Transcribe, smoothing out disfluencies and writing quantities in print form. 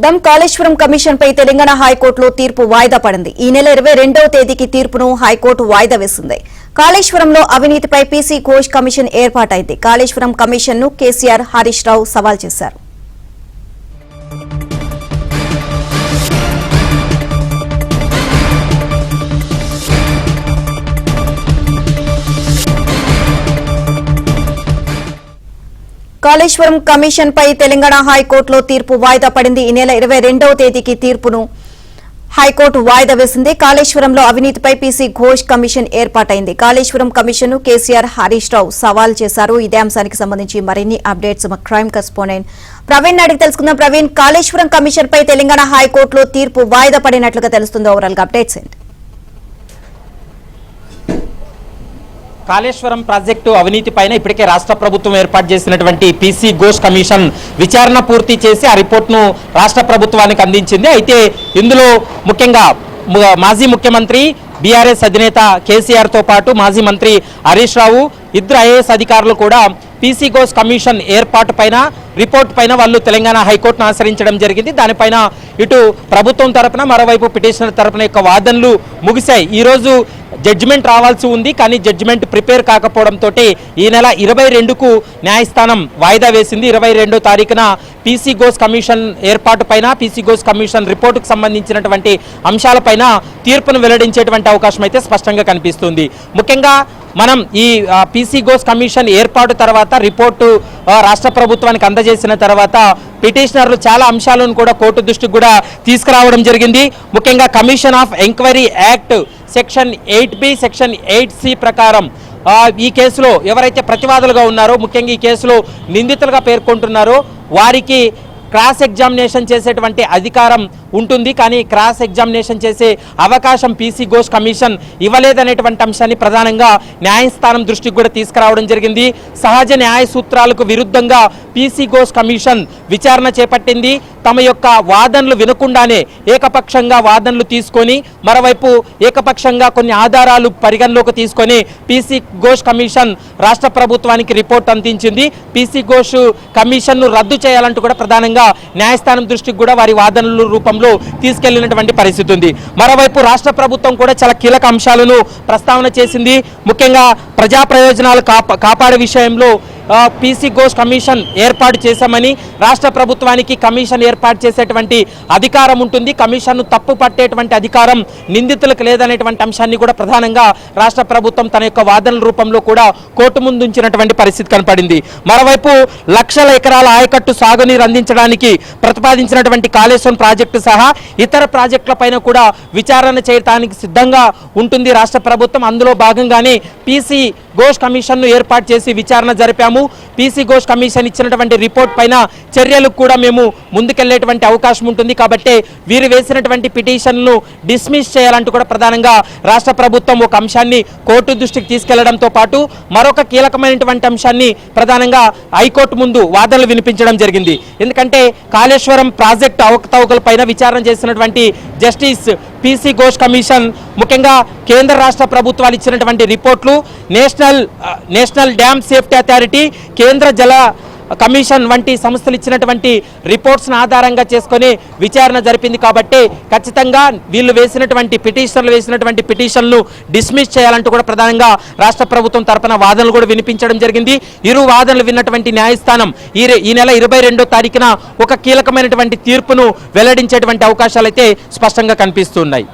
Kaleshwaram commission పై తెలంగాణ హైకోర్టులో తీర్పు వాయిదా పడింది. ఈ నెల 22వ తేదీకి తీర్పును హైకోర్టు వాయిదా వేసింది. కాళేశ్వరంలో అవినీతిపై పీసీ ఘోష్ కమిషన్ ఏర్పాటైంది. కాళేశ్వరం కమిషన్ ను కేసీఆర్, హరీష్ రావు సవాల్ చేశారు. కాళేశ్వరం కమిషన్ పై తెలంగాణ హైకోర్టులో తీర్పు వాయిదా పడింది. ఈ నెల 22వ తేదీకి తీర్పును హైకోర్టు వాయిదా వేసింది. కాళేశ్వరంలో అవినీతిపై పీసీ ఘోష్ కమిషన్ ఏర్పాటైంది. కాళేశ్వరం కమిషన్ ను కేసీఆర్, హరీష్ రావు సవాల్ చేశారు. ఇదే అంశానికి సంబంధించి మరిన్ని అప్డేట్స్ మా క్రైమ్ కరెస్పాండెంట్ ప్రవీణ్ అడిగి తెలుసుకుందాం. ప్రవీణ్, కాళేశ్వరం కమిషన్ పై తెలంగాణ హైకోర్టులో తీర్పు వాయిదా పడినట్లుగా తెలుస్తుంది. ఓవరాల్ గా అప్డేట్స్ ఏంటి? కాళేశ్వరం ప్రాజెక్టు అవినీతి పైన ఇప్పటికే రాష్ట్ర ప్రభుత్వం ఏర్పాటు చేసినటువంటి పీసీ ఘోష్ కమిషన్ విచారణ పూర్తి చేసి ఆ రిపోర్ట్ను రాష్ట్ర ప్రభుత్వానికి అందించింది. అయితే ఇందులో ముఖ్యంగా మాజీ ముఖ్యమంత్రి బీఆర్ఎస్ అధినేత కేసీఆర్తో పాటు మాజీ మంత్రి హరీష్ రావు, ఇద్దరు ఐఏఎస్ అధికారులు కూడా పీసీ ఘోష్ కమిషన్ ఏర్పాటు పైన రిపోర్ట్ పైన వాళ్ళు తెలంగాణ హైకోర్టును ఆశ్రయించడం జరిగింది. దానిపైన ఇటు ప్రభుత్వం తరపున, మరోవైపు పిటిషనర్ తరపున యొక్క వాదనలు ముగిశాయి. ఈరోజు జడ్జిమెంట్ రావాల్సి ఉంది, కానీ జడ్జిమెంట్ ప్రిపేర్ కాకపోవడంతో ఈ నెల 22కు న్యాయస్థానం వాయిదా వేసింది. 22వ తారీఖున పీసీ ఘోష్ కమిషన్ ఏర్పాటు పైన, పీసీ ఘోష్ కమిషన్ రిపోర్టుకు సంబంధించినటువంటి అంశాలపైన తీర్పును వెల్లడించేటువంటి అవకాశం అయితే స్పష్టంగా కనిపిస్తుంది. ముఖ్యంగా మనం ఈ పీసీ ఘోష్ కమిషన్ ఏర్పాటు తర్వాత రిపోర్టు రాష్ట్ర ప్రభుత్వానికి అందజేసిన తర్వాత పిటిషనర్లు చాలా అంశాలను కూడా కోర్టు దృష్టికి కూడా తీసుకురావడం జరిగింది. ముఖ్యంగా commission of enquiry act section 8B, section 8C ప్రకారం ఈ కేసులో ఎవరైతే ప్రతివాదులుగా ఉన్నారో, ముఖ్యంగా ఈ కేసులో నిందితులుగా పేర్కొంటున్నారో వారికి క్రాస్ ఎగ్జామినేషన్ చేసేటువంటి అధికారం ఉంటుంది. కానీ క్రాస్ ఎగ్జామినేషన్ చేసే అవకాశం పీసీ ఘోష్ కమిషన్ ఇవ్వలేదనేటువంటి అంశాన్ని ప్రధానంగా న్యాయస్థానం దృష్టికి కూడా తీసుకురావడం జరిగింది. సహజ న్యాయ సూత్రాలకు విరుద్ధంగా పీసీ ఘోష్ కమిషన్ విచారణ చేపట్టింది. తమ యొక్క వాదనలు వినకుండానే ఏకపక్షంగా వాదనలు తీసుకొని, మరోవైపు ఏకపక్షంగా కొన్ని ఆధారాలు పరిగణలోకి తీసుకొని పీసీ ఘోష్ కమిషన్ రాష్ట్ర ప్రభుత్వానికి రిపోర్ట్ అందించింది. పీసీ ఘోష్ కమిషన్ను రద్దు చేయాలంటూ కూడా ప్రధానంగా న్యాయస్థానం దృష్టికి కూడా వారి వాదనల రూపంలో తీసుకెళ్లినటువంటి పరిస్థితి ఉంది. మరోవైపు రాష్ట్ర ప్రభుత్వం కూడా చాలా కీలక అంశాలను ప్రస్తావన చేసింది. ముఖ్యంగా ప్రజా ప్రయోజనాలు కాపాడే విషయంలో పీసీ ఘోష్ కమిషన్ ఏర్పాటు చేశామని, రాష్ట్ర ప్రభుత్వానికి కమిషన్ ఏర్పాటు చేసేటువంటి అధికారం ఉంటుంది, కమిషన్ను తప్పు పట్టేటువంటి అధికారం నిందితులకు లేదనేటువంటి అంశాన్ని కూడా ప్రధానంగా రాష్ట్ర ప్రభుత్వం తన యొక్క వాదనల రూపంలో కూడా కోర్టు ముందు ఉంచినటువంటి పరిస్థితి కనపడింది. మరోవైపు లక్షల ఎకరాల ఆయకట్టు సాగునీరు అందించడానికి ప్రతిపాదించినటువంటి కాళేశ్వరం ప్రాజెక్టు సహా ఇతర ప్రాజెక్టులపైన కూడా విచారణ చేయడానికి సిద్ధంగా ఉంటుంది రాష్ట్ర ప్రభుత్వం. అందులో భాగంగానే పీసీ ఘోష్ కమిషన్ను ఏర్పాటు చేసి విచారణ జరిపాము. పీసీ ఘోష్ కమిషన్ ఇచ్చినటువంటి రిపోర్ట్ పైన చర్యలకు కూడా మేము ముందుకెళ్లేటువంటి అవకాశం ఉంటుంది. కాబట్టి వీరు వేసినటువంటి పిటిషన్ను డిస్మిస్ చేయాలంటూ కూడా ప్రధానంగా రాష్ట్ర ప్రభుత్వం ఒక అంశాన్ని కోర్టు దృష్టికి తీసుకెళ్లడంతో పాటు మరొక కీలకమైనటువంటి అంశాన్ని ప్రధానంగా హైకోర్టు ముందు వాదనలు వినిపించడం జరిగింది. ఎందుకంటే కాళేశ్వరం ప్రాజెక్టు అవకతవకల పైన విచారణ చేసినటువంటి జస్టిస్ పీసీ ఘోష్ కమిషన్ ముఖ్యంగా కేంద్ర రాష్ట్ర ప్రభుత్వాలు ఇచ్చినటువంటి రిపోర్ట్లు, నేషనల్ డ్యామ్ సేఫ్టీ అథారిటీ, కేంద్ర జల కమిషన్ వంటి సంస్థలు ఇచ్చినటువంటి రిపోర్ట్స్ను ఆధారంగా చేసుకొని విచారణ జరిపింది. కాబట్టి ఖచ్చితంగా వీళ్ళు వేసినటువంటి పిటిషన్లు డిస్మిస్ చేయాలంటూ కూడా ప్రధానంగా రాష్ట్ర ప్రభుత్వం తరపున వాదనలు కూడా వినిపించడం జరిగింది. ఇరు వాదనలు విన్నటువంటి న్యాయస్థానం ఈ నెల 22వ తారీఖున ఒక కీలకమైనటువంటి తీర్పును వెల్లడించేటువంటి అవకాశాలు అయితే స్పష్టంగా కనిపిస్తున్నాయి.